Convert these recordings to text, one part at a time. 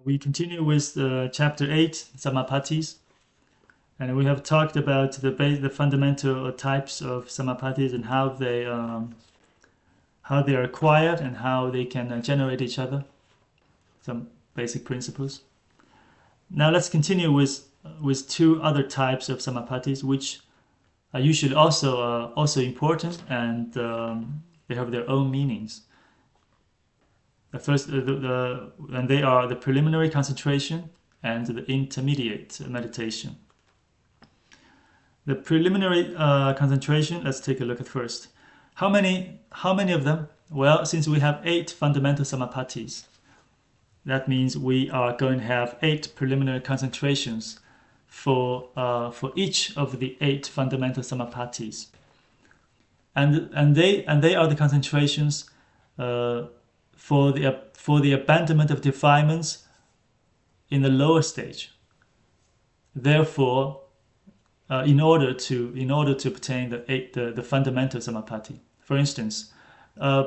We continue with Chapter 8, Samapattis, and we have talked about the fundamental types of Samapattis and how they are acquired and how they can generate each other, some basic principles. Now let's continue with two other types of Samapattis, which are usually also important, and they have their own meanings. The first, and they are the preliminary concentration and the intermediate meditation. The preliminary concentration, let's take a look at first. How many of them? Well, since we have 8 fundamental Samapattis, that means we are going to have 8 preliminary concentrations for each of the 8 fundamental Samapattis, and they are the concentrations for the abandonment of defilements in the lower stage. Therefore, in order to obtain the fundamental Samapatti, for instance,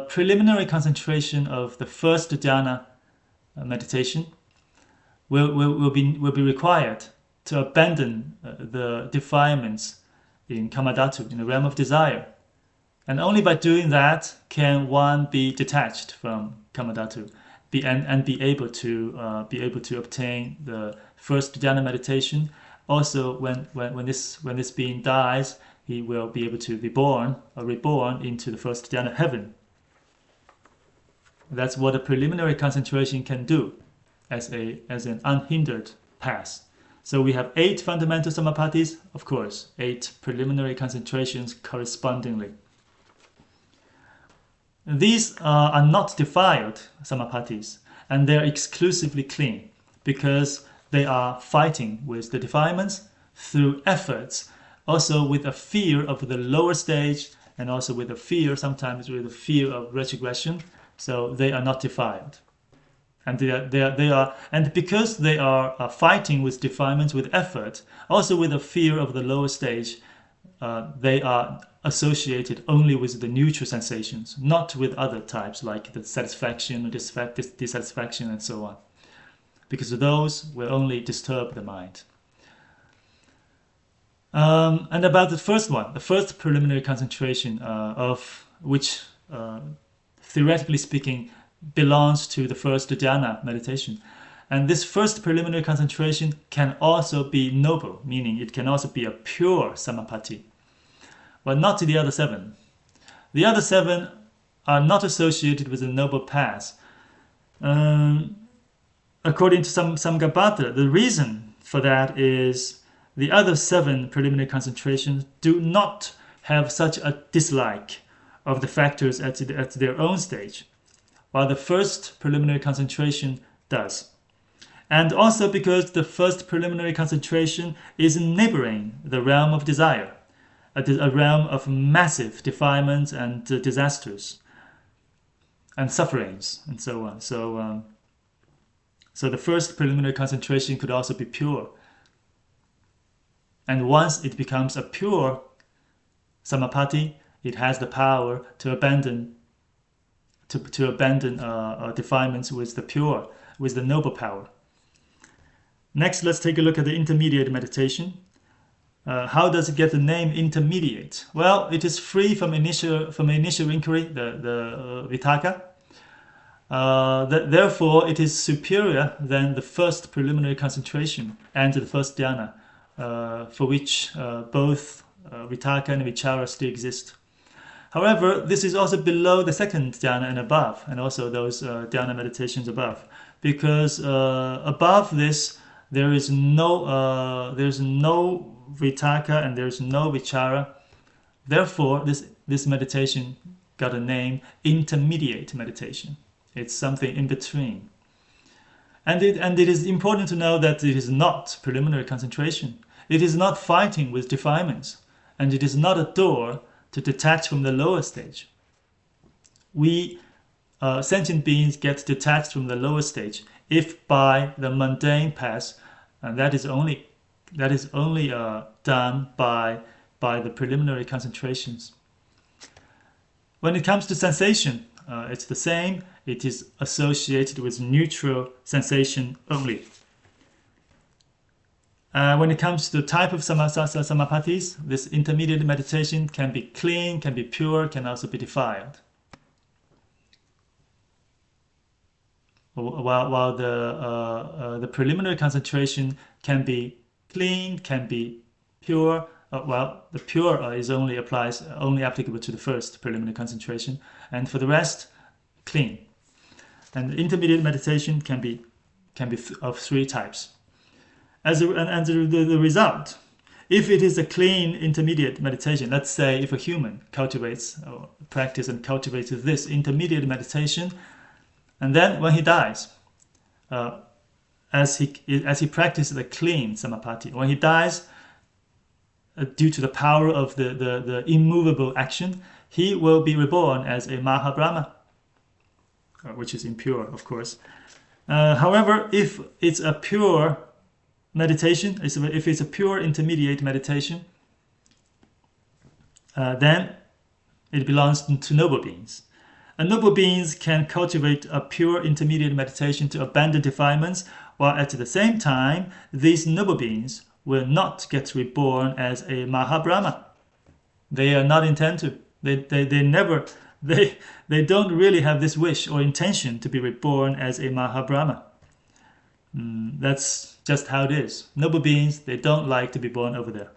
preliminary concentration of the first dhyana meditation will be required to abandon the defilements in kamadhatu, in the realm of desire. And only by doing that can one be detached from kamadhatu, and be able to obtain the first dhyana meditation. Also, when this being dies, he will be able to be born or reborn into the first dhyana heaven. That's what a preliminary concentration can do as an unhindered path. So we have 8 fundamental Samapattis, of course, 8 preliminary concentrations correspondingly. These are not defiled Samapattis, and they are exclusively clean, because they are fighting with the defilements through efforts, also with a fear of the lower stage, and also with a fear, sometimes with a fear of retrogression. So they are not defiled, and and because they are fighting with defilements with effort, also with a fear of the lower stage, they are associated only with the neutral sensations, not with other types like the satisfaction or dissatisfaction and so on, because those will only disturb the mind. And about the first one, the first preliminary concentration, of which theoretically speaking belongs to the first dhyana meditation. And this first preliminary concentration can also be noble, meaning it can also be a pure samapatti, but not to the other 7. The other 7 are not associated with the noble path. According to some Samapattis, the reason for that is the other 7 preliminary concentrations do not have such a dislike of the factors at their own stage, while the first preliminary concentration does. And also because the first preliminary concentration is neighboring the realm of desire, a realm of massive defilements and disasters and sufferings and so on. So the first preliminary concentration could also be pure. And once it becomes a pure samapatti, it has the power to abandon defilements with the noble power. Next, let's take a look at the intermediate meditation. How does it get the name intermediate? Well, it is free from initial inquiry, the vitakka. Therefore, it is superior than the first preliminary concentration and the first dhyana, for which both vitakka and vichara still exist. However, this is also below the second dhyana and above, and also those dhyana meditations above, because above this there's no vitakka and there's no vichara. Therefore, this meditation got a name intermediate meditation. It's something in between. And it is important to know that it is not preliminary concentration. It is not fighting with defilements, and it is not a door to detach from the lower stage. We sentient beings get detached from the lower stage if by the mundane path, and that is only done by the preliminary concentrations. When it comes to sensation, it's the same. It is associated with neutral sensation only. When it comes to the type of Samapattis, this intermediate meditation can be clean, can be pure, can also be defiled. While the preliminary concentration can be clean, can be pure. The pure is only applicable to the first preliminary concentration, and for the rest, clean. And the intermediate meditation can be of three types. The result, if it is a clean intermediate meditation, let's say if a human cultivates or practices and cultivates this intermediate meditation, and then when he dies, as he practices the clean Samapatti, when he dies, due to the power of the immovable action, he will be reborn as a Mahabrahma, which is impure, of course. However, if it's a pure meditation, if it's a pure intermediate meditation, then it belongs to noble beings. And noble beings can cultivate a pure intermediate meditation to abandon defilements, while at the same time, these noble beings will not get reborn as a Mahabrahma. They are not intended to. They don't really have this wish or intention to be reborn as a Mahabrahma. That's just how it is. Noble beings, they don't like to be born over there.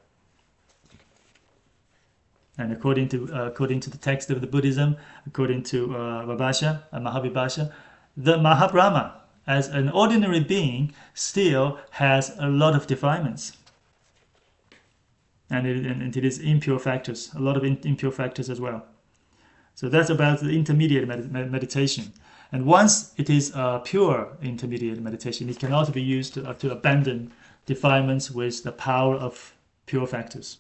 And according to the text of the Buddhism, according to Mahavibhasha, the Mahabrahma, as an ordinary being, still has a lot of defilements. And it is impure factors, a lot of impure factors as well. So that's about the intermediate meditation. And once it is a pure intermediate meditation, it can also be used to abandon defilements with the power of pure factors.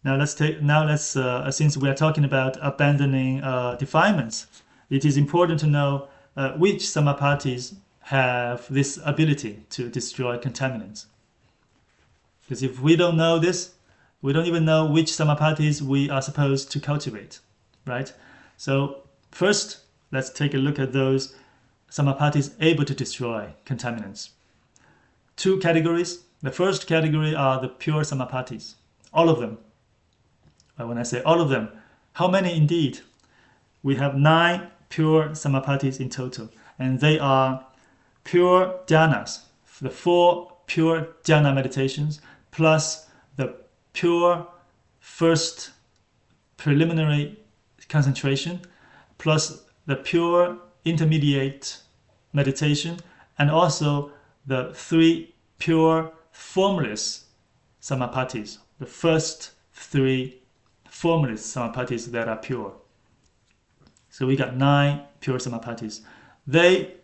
Now since we are talking about abandoning defilements, it is important to know which Samapattis have this ability to destroy contaminants. Because if we don't know this, we don't even know which Samapattis we are supposed to cultivate, right? So first, let's take a look at those Samapattis able to destroy contaminants. Two categories. The first category are the pure Samapattis, all of them. When I say all of them, how many indeed? We have 9 pure Samapattis in total, and they are pure dhyanas, the 4 pure dhyana meditations, plus the pure first preliminary concentration, plus the pure intermediate meditation, and also the 3 pure formless Samapattis, the first 3 formless Samapattis that are pure. So we got 9 pure Samapattis.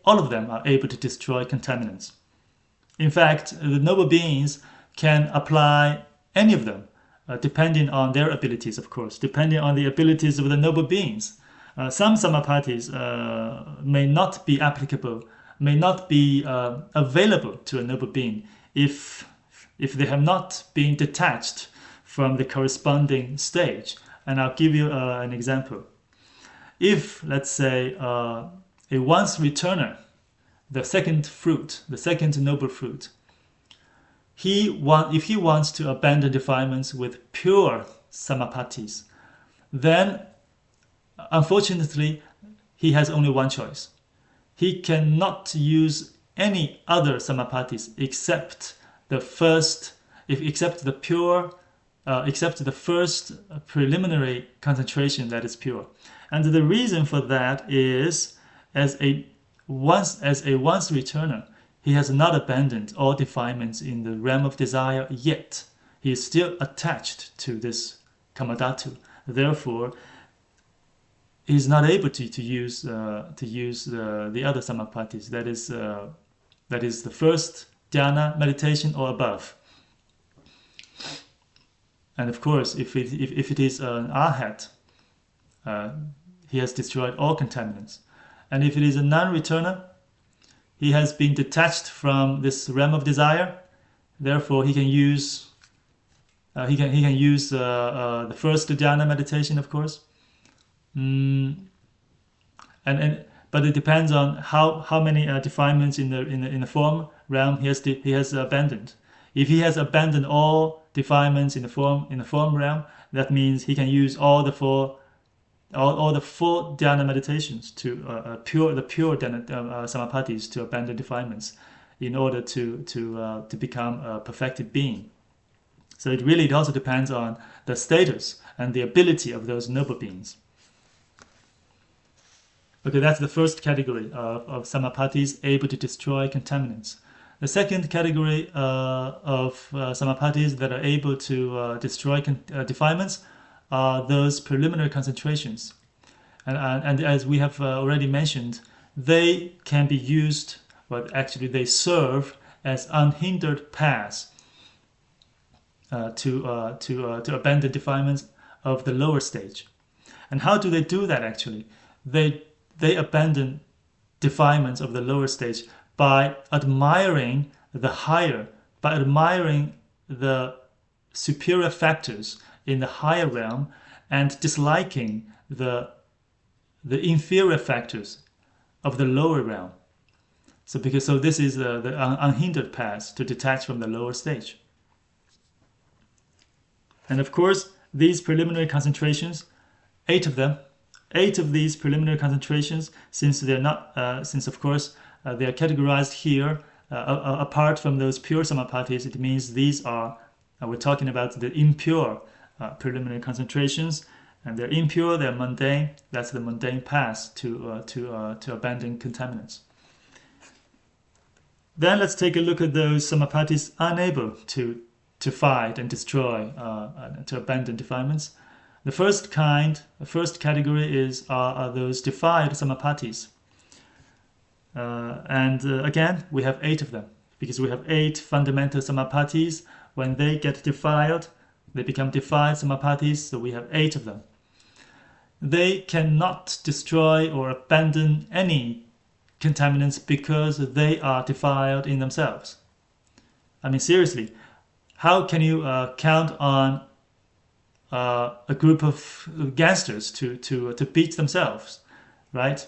All of them are able to destroy contaminants. In fact, the noble beings can apply any of them, depending on their abilities, of course, depending on the abilities of the noble beings. Some Samapattis may not be applicable, may not be available to a noble being if they have not been detached from the corresponding stage. And I'll give you an example. If, let's say, a once returner, the second fruit, the second noble fruit, if he wants to abandon defilements with pure Samapattis, then unfortunately he has only one choice. He cannot use any other Samapattis except the first, except the first preliminary concentration that is pure. And the reason for that is, as a once returner, he has not abandoned all defilements in the realm of desire yet. He is still attached to this kamadhatu. Therefore, he is not able to use the other Samapattis. That is the first dhyana meditation or above. And of course, if it is an arhat, he has destroyed all contaminants. And if it is a non-returner, he has been detached from this realm of desire. Therefore, he can use He can use the first dhyana meditation, of course. And but it depends on how many defilements in the form realm he has abandoned. If he has abandoned all defilements in the form realm, that means he can use all the four dhyana meditations to the pure dhyana, samapattis, to abandon defilements in order to become a perfected being. So it also depends on the status and the ability of those noble beings. Okay, that's the first category of samapattis able to destroy contaminants. The second category of samapattis that are able to destroy defilements are those preliminary concentrations. And as we have already mentioned, they can be used, but actually they serve as unhindered paths to abandon defilements of the lower stage. And how do they do that actually? They abandon defilements of the lower stage by admiring the superior factors in the higher realm and disliking the inferior factors of the lower realm. So this is the unhindered path to detach from the lower stage. And of course, these preliminary concentrations, 8 of these preliminary concentrations, since they're not, of course they are categorized here apart from those pure samapattis, it means these are we're talking about the impure preliminary concentrations, and they're impure, they're mundane. That's the mundane path to abandon contaminants. Then let's take a look at those samapattis unable to fight and destroy, to abandon defilements. The first category are those defiled samapattis. Again, we have 8 of them, because we have 8 fundamental samapattis. When they get defiled, they become defiled samapattis, so we have 8 of them. They cannot destroy or abandon any contaminants because they are defiled in themselves. I mean, seriously, how can you count on a group of gangsters to beat themselves, right?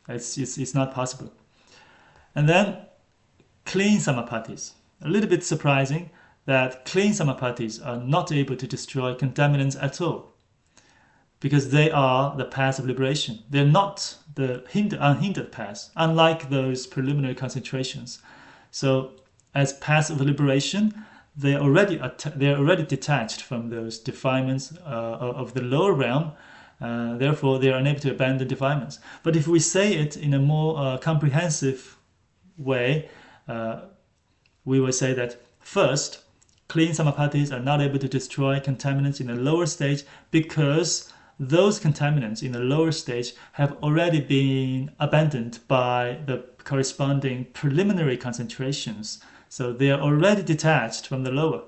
It's not possible. And then clean samapattis. A little bit surprising that clean samapattis are not able to destroy contaminants at all, because they are the path of liberation. They're not the unhindered path, unlike those preliminary concentrations. So as path of liberation, they are already detached from those defilements of the lower realm. Therefore, they are unable to abandon defilements. But if we say it in a more comprehensive way, we will say that first, clean samapattis are not able to destroy contaminants in the lower stage because those contaminants in the lower stage have already been abandoned by the corresponding preliminary concentrations. So they are already detached from the lower.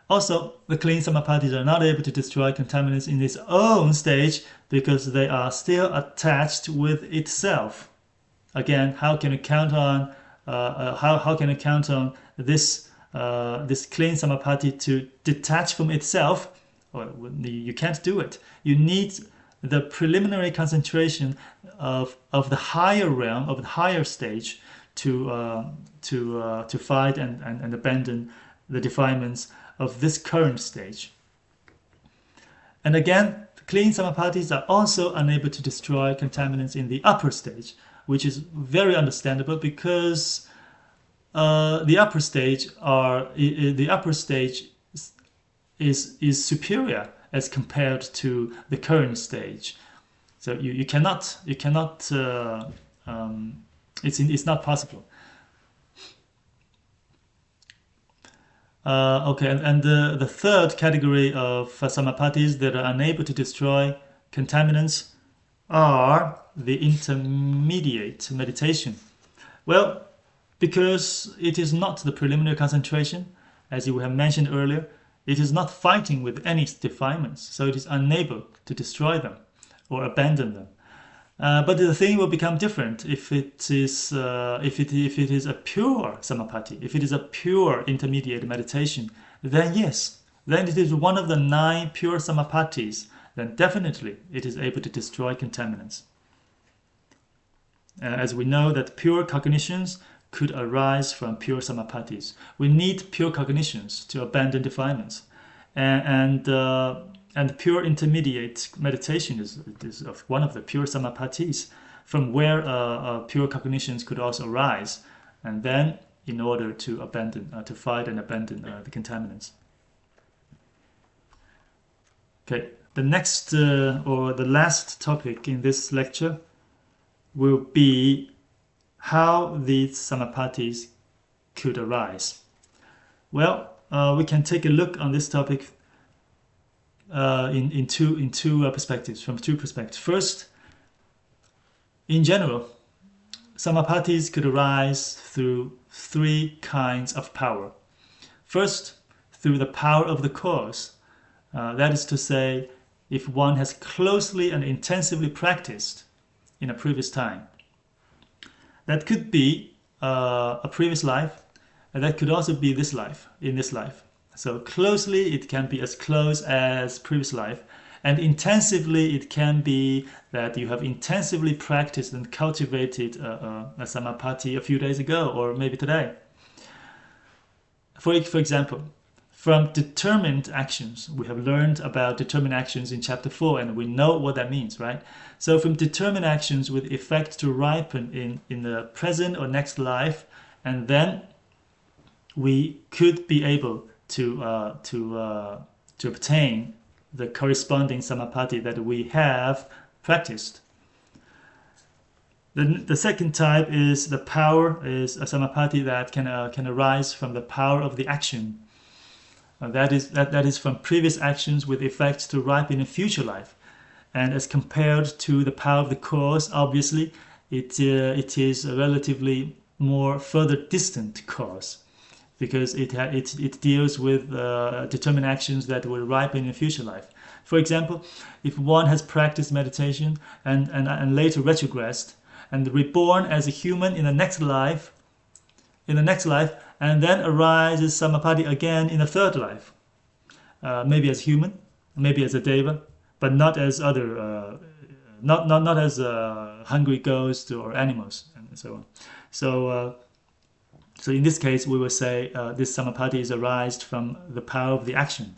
Also, the clean samapattis are not able to destroy contaminants in its own stage because they are still attached with itself. Again, how can you count on this clean samapatti to detach from itself? Well, you can't do it. You need the preliminary concentration of the higher realm, of the higher stage, to fight and abandon the defilements of this current stage. And again, clean samapattis are also unable to destroy contaminants in the upper stage, which is very understandable because the upper stage is superior as compared to the current stage. So you cannot it's not possible. Okay, and the third category of samapattis that are unable to destroy contaminants are the intermediate meditation. Well, because it is not the preliminary concentration, as you have mentioned earlier, it is not fighting with any defilements, so it is unable to destroy them or abandon them. But the thing will become different if it is a pure samapatti, if it is a pure intermediate meditation. then yes, then it is one of the 9 pure Samapattis, then definitely it is able to destroy contaminants. As we know that pure cognitions could arise from pure Samapattis. We need pure cognitions to abandon defilements. And pure intermediate meditation is of one of the pure Samapattis, from where pure cognitions could also arise, and then in order to abandon, to fight and abandon the contaminants. Okay, the next or the last topic in this lecture will be how these Samapattis could arise. Well, we can take a look on this topic in two perspectives, from 2 perspectives. First, in general, Samapattis could arise through 3 kinds of power. First, through the power of the cause. That is to say, if one has closely and intensively practiced in a previous time. That could be a previous life, and that could also be this life, in this life. So closely, it can be as close as previous life, and intensively, it can be that you have intensively practiced and cultivated a Samapatti a few days ago, or maybe today. For example, from determined actions, we have learned about determined actions in chapter 4, and we know what that means, right? So from determined actions with effect to ripen in the present or next life, and then we could be able to obtain the corresponding Samapatti that we have practiced. The second type is the power, is a Samapatti that can arise from the power of the action. That is from previous actions with effect to ripen in future life. And as compared to the power of the cause, obviously, it is a relatively more further distant cause, because it deals with determined actions that will ripen in future life. For example, if one has practiced meditation and later retrogressed and reborn as a human in the next life, and then arises Samapatti again in the third life, maybe as human, maybe as a deva, but not as other, not as hungry ghosts or animals and so on. So in this case, we will say this Samapatti is arised from the power of the action.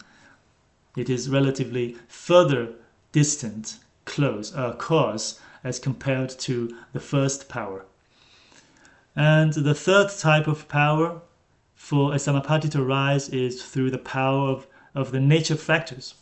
It is relatively further distant cause as compared to the first power. And the third type of power for a Samapatti to arise is through the power of the nature factors.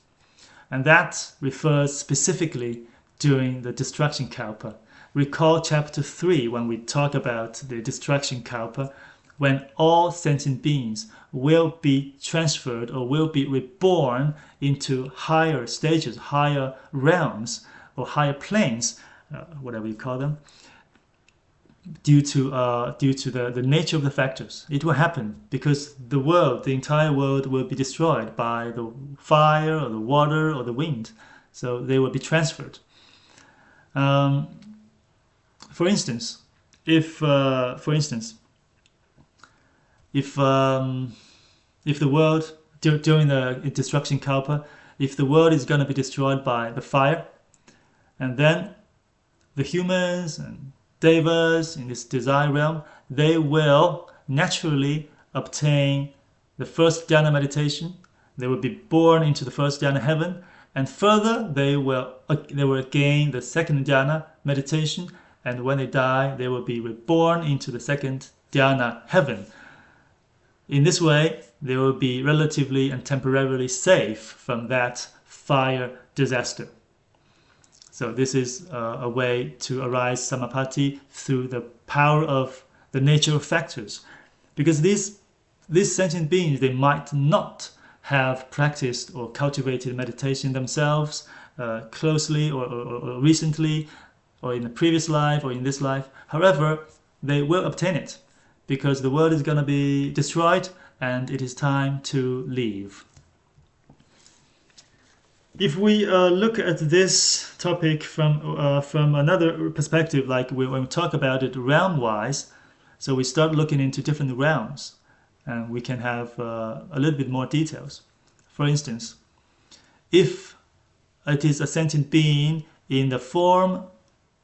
And that refers specifically during the destruction kalpa. Recall chapter 3 when we talk about the destruction kalpa, when all sentient beings will be transferred or will be reborn into higher stages, higher realms, or higher planes, whatever you call them, due to the nature of the factors. It will happen because the entire world will be destroyed by the fire or the water or the wind. So they will be transferred. For instance, if the world during the destruction kalpa, if the world is going to be destroyed by the fire, and then the humans and devas in this desire realm, they will naturally obtain the first dhyana meditation. They will be born into the first dhyana heaven, and further they will gain the second dhyana meditation, and when they die they will be reborn into the second dhyana heaven. In this way, they will be relatively and temporarily safe from that fire disaster. So this is a way to arise Samapatti through the power of the nature of factors. Because these sentient beings, they might not have practiced or cultivated meditation themselves closely or recently, or in the previous life or in this life. However, they will obtain it because the world is going to be destroyed and it is time to leave. If we look at this topic from another perspective, like when we talk about it realm-wise, so we start looking into different realms. and we can have a little bit more details. For instance, if it is a sentient being in the form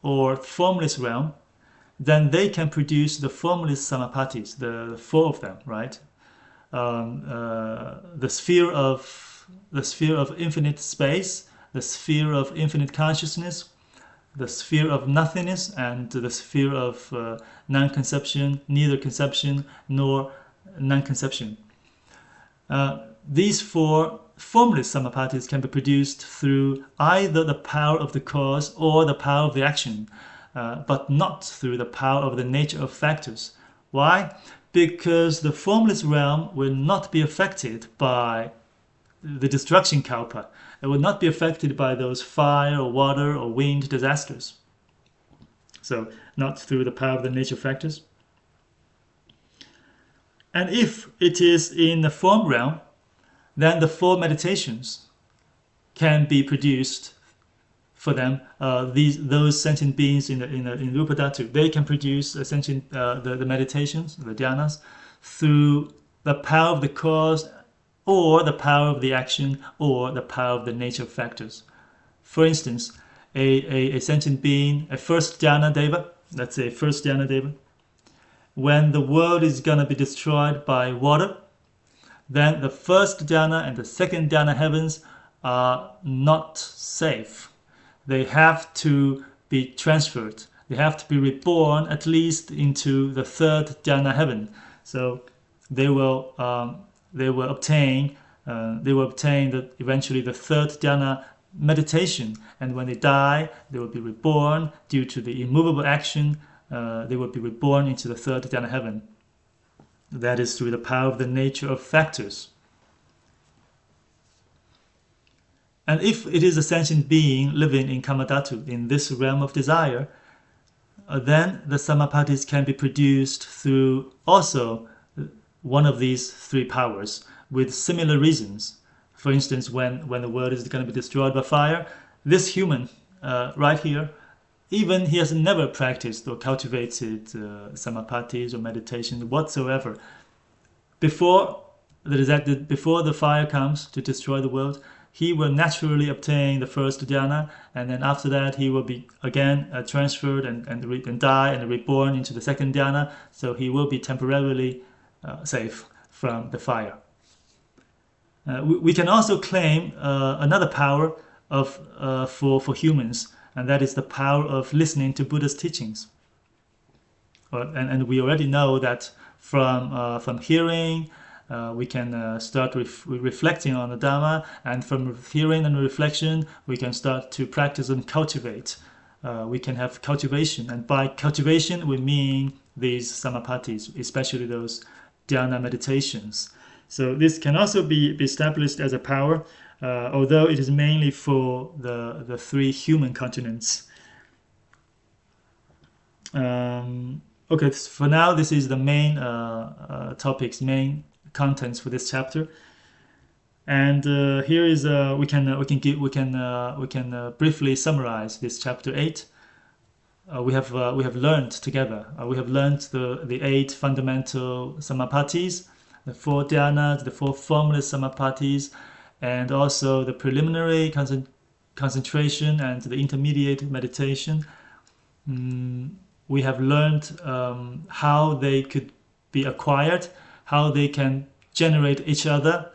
or formless realm, then they can produce the formless Samapattis, the four of them, right? The sphere of infinite space, the sphere of infinite consciousness, the sphere of nothingness, and the sphere of non-conception, neither conception nor non-conception. These four formless Samapattis can be produced through either the power of the cause or the power of the action, but not through the power of the nature of factors. Why? Because the formless realm will not be affected by the destruction kalpa. It will not be affected by those fire or water or wind disasters. So not through the power of the nature factors. And if it is in the form realm, then the four meditations can be produced for them. Those sentient beings in Rupa Dhatu, they can produce the meditations, the dhyanas, through the power of the cause, or the power of the action, or the power of the nature factors. For instance, a sentient being, a first dhyana deva, let's say first dhyana deva, when the world is going to be destroyed by water, then the first dhyana and the second dhyana heavens are not safe. They have to be transferred. They have to be reborn at least into the third dhyana heaven. So they will obtain eventually the third dhyana meditation, and when they die, they will be reborn due to the immovable action. They will be reborn into the third dhyana heaven. That is through the power of the nature of factors. And if it is a sentient being living in Kamadhatu, in this realm of desire, then the Samapattis can be produced through also one of these three powers with similar reasons. For instance, when the world is going to be destroyed by fire, this human right here, even he has never practiced or cultivated Samapattis or meditation whatsoever. Before the fire comes to destroy the world, he will naturally obtain the first dhyana, and then after that he will be again transferred and die and reborn into the second dhyana, so he will be temporarily safe from the fire. We can also claim another power for humans, and that is the power of listening to Buddha's teachings. And we already know that from hearing, we can start reflecting on the Dhamma, and from hearing and reflection, we can start to practice and cultivate. We can have cultivation, and by cultivation, we mean these Samapattis, especially those dhyana meditations. So this can also be established as a power, although it is mainly for the three human continents. Okay, for now, this is the main topics, main contents for this chapter, and here is we can briefly summarize this chapter 8. We have learned together. We have learned the 8 fundamental Samapattis, the 4 dhyanas, the 4 formless Samapattis, and also the preliminary concentration and the intermediate meditation. We have learned how they could be acquired, how they can generate each other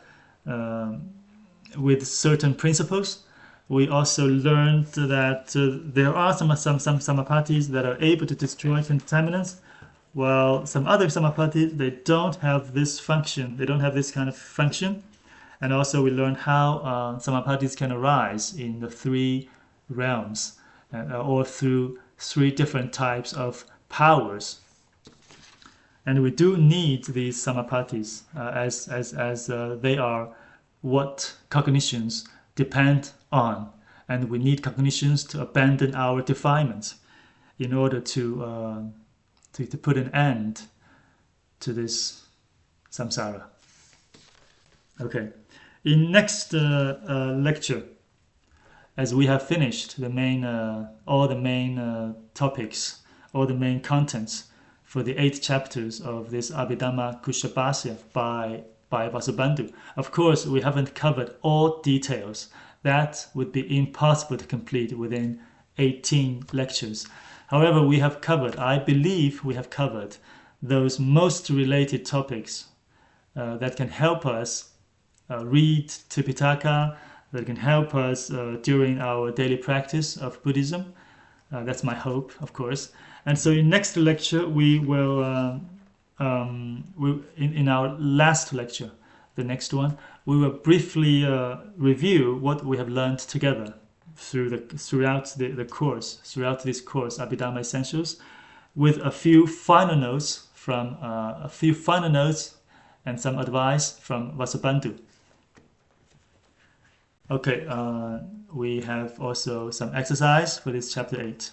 with certain principles. We also learned that there are some Samapattis that are able to destroy contaminants, while some other Samapattis, they don't have this function. They don't have this kind of function. And also we learned how Samapattis can arise in the 3 realms, or through 3 different types of powers. And we do need these Samapattis as they are what cognitions depend on, and we need cognitions to abandon our defilements in order to put an end to this samsara. Okay, in next lecture, as we have finished the main all the main topics, all the main contents, for the 8 chapters of this Abhidhamma Kushabhasya by Vasubandhu. Of course, we haven't covered all details. That would be impossible to complete within 18 lectures. However, we have covered, I believe we have covered those most related topics that can help us read Tipitaka, that can help us during our daily practice of Buddhism. That's my hope, of course. And so in next lecture, we will, in our last lecture, the next one, we will briefly review what we have learned together throughout this course, Abhidhamma Essentials, with a few final notes and some advice from Vasubandhu. Okay, we have also some exercise for this chapter 8.